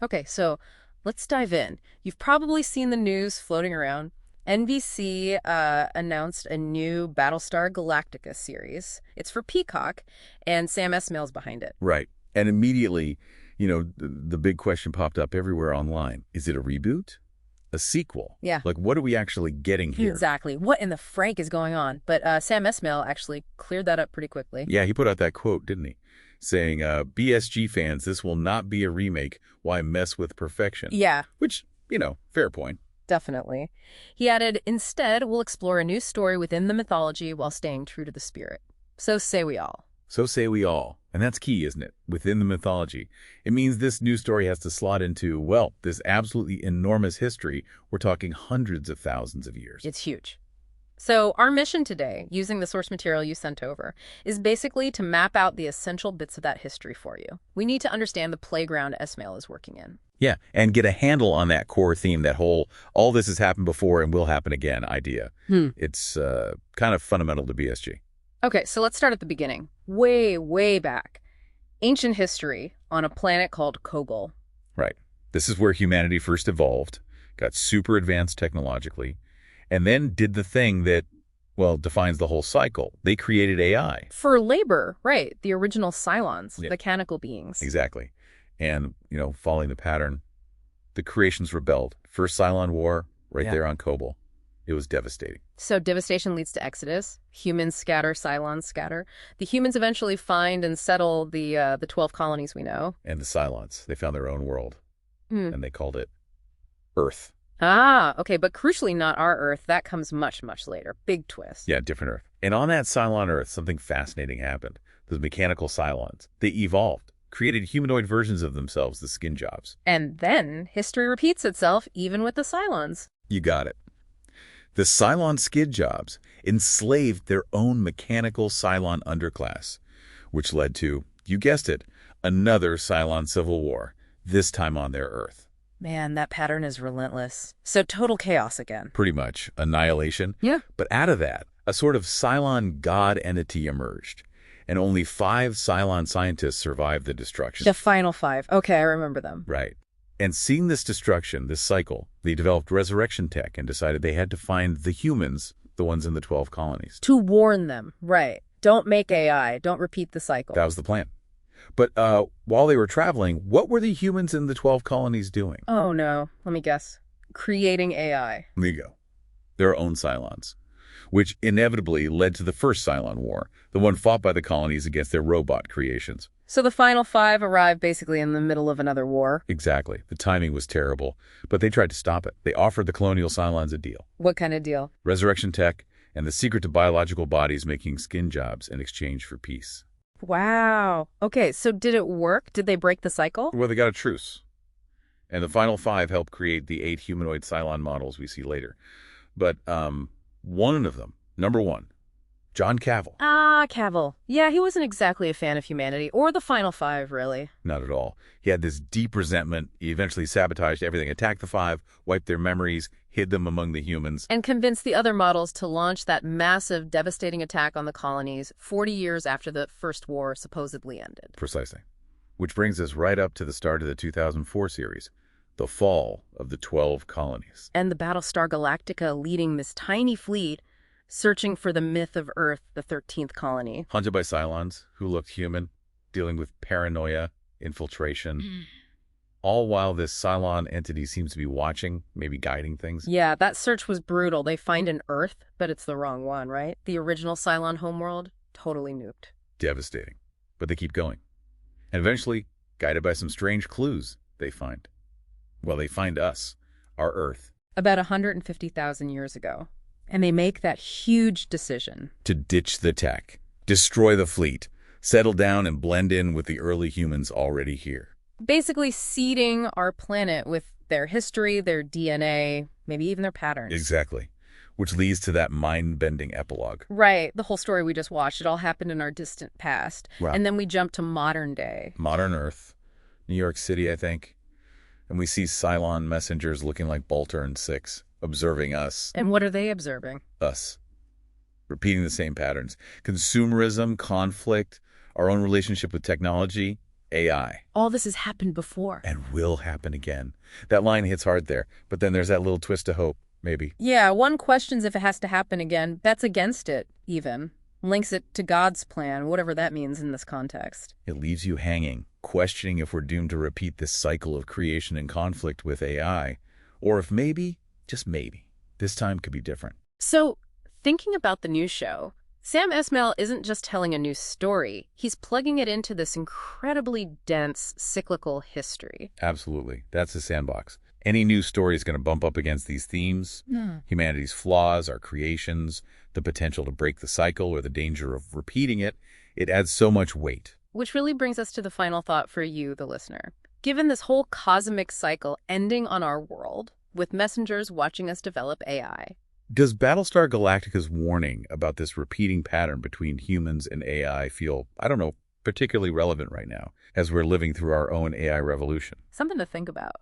Okay, so let's dive in. You've probably seen the news floating around. NBC announced a new Battlestar Galactica series. It's for Peacock, and Sam Esmail's behind it. Right. And immediately, the big question popped up everywhere online. Is it a reboot? A sequel? Yeah. Like, what are we actually getting here? Exactly. What in the frank is going on? But Sam Esmail actually cleared that up pretty quickly. Yeah, he put out that quote, didn't he? Saying, BSG fans, this will not be a remake. Why mess with perfection? Yeah. Which, fair point. Definitely. He added, instead, we'll explore a new story within the mythology while staying true to the spirit. So say we all. So say we all. And that's key, isn't it? Within the mythology. It means this new story has to slot into, well, this absolutely enormous history. We're talking hundreds of thousands of years. It's huge. So our mission today, using the source material you sent over, is basically to map out the essential bits of that history for you. We need to understand the playground Esmail is working in. Yeah, and get a handle on that core theme, that whole all this has happened before and will happen again idea. It's kind of fundamental to BSG. Okay, so let's start at the beginning. Way, way back. Ancient history on a planet called Kogol. Right. This is where humanity first evolved, got super advanced technologically, and then did the thing that, well, defines the whole cycle. They created AI. For labor, right. The original Cylons, Yeah. mechanical beings. Exactly. And, following the pattern, the creations rebelled. First Cylon War, right there on Kobol. It was devastating. So devastation leads to exodus. Humans scatter, Cylons scatter. The humans eventually find and settle the 12 colonies we know. And the Cylons, they found their own world, and they called it Earth. Ah, okay, but crucially not our Earth. That comes much, much later. Big twist. Yeah, different Earth. And on that Cylon Earth, something fascinating happened. Those mechanical Cylons, they evolved, created humanoid versions of themselves, the skin jobs. And then history repeats itself, even with the Cylons. You got it. The Cylon skid jobs enslaved their own mechanical Cylon underclass, which led to, you guessed it, another Cylon civil war, this time on their Earth. Man, that pattern is relentless. So total chaos again. Pretty much. Annihilation. Yeah. But out of that, a sort of Cylon god entity emerged, and only 5 Cylon scientists survived the destruction. The final 5. Okay, I remember them. Right. And seeing this destruction, this cycle, they developed resurrection tech and decided they had to find the humans, the ones in the 12 colonies. To warn them, right. Don't make AI. Don't repeat the cycle. That was the plan. But while they were traveling, what were the humans in the 12 colonies doing? Oh, no. Let me guess. Creating AI. There you go. Their own Cylons, which inevitably led to the first Cylon War, the one fought by the colonies against their robot creations. So the final 5 arrived basically in the middle of another war. Exactly. The timing was terrible, but they tried to stop it. They offered the colonial Cylons a deal. What kind of deal? Resurrection tech and the secret to biological bodies making skin jobs in exchange for peace. Wow. Okay, so did it work? Did they break the cycle? Well, they got a truce. And the final 5 helped create the 8 humanoid Cylon models we see later. But one of them, number 1, John Cavill. Ah, Cavill. Yeah, he wasn't exactly a fan of humanity, or the final 5, really. Not at all. He had this deep resentment. He eventually sabotaged everything, attacked the 5, wiped their memories, hid them among the humans. And convinced the other models to launch that massive, devastating attack on the colonies 40 years after the First War supposedly ended. Precisely. Which brings us right up to the start of the 2004 series, the fall of the 12 colonies. And the Battlestar Galactica leading this tiny fleet searching for the myth of Earth, the 13th colony. Hunted by Cylons who looked human, dealing with paranoia, infiltration, all while this Cylon entity seems to be watching, maybe guiding things. Yeah, that search was brutal. They find an Earth, but it's the wrong one, right? The original Cylon homeworld, totally nuked. Devastating. But they keep going. And eventually, guided by some strange clues, they find us, our Earth. About 150,000 years ago. And they make that huge decision. To ditch the tech, destroy the fleet, settle down and blend in with the early humans already here. Basically seeding our planet with their history, their DNA, maybe even their patterns. Exactly. Which leads to that mind-bending epilogue. Right. The whole story we just watched, it all happened in our distant past. Wow. And then we jump to modern day. Modern Earth, New York City, I think. And we see Cylon messengers looking like Bolter and Six, observing us. And what are they observing? Us. Repeating the same patterns. Consumerism, conflict, our own relationship with technology, AI. All this has happened before. And will happen again. That line hits hard there, but then there's that little twist of hope, maybe. Yeah, one questions if it has to happen again, bets against it, even. Links it to God's plan, whatever that means in this context. It leaves you hanging, questioning if we're doomed to repeat this cycle of creation and conflict with AI, or if maybe, just maybe, this time could be different. So, thinking about the new show, Sam Esmail isn't just telling a new story. He's plugging it into this incredibly dense, cyclical history. Absolutely. That's the sandbox. Any new story is going to bump up against these themes, humanity's flaws, our creations, the potential to break the cycle or the danger of repeating it. It adds so much weight. Which really brings us to the final thought for you, the listener. Given this whole cosmic cycle ending on our world, with messengers watching us develop AI, Does Battlestar Galactica's warning about this repeating pattern between humans and AI feel, I don't know, particularly relevant right now, as we're living through our own AI revolution? something to think about.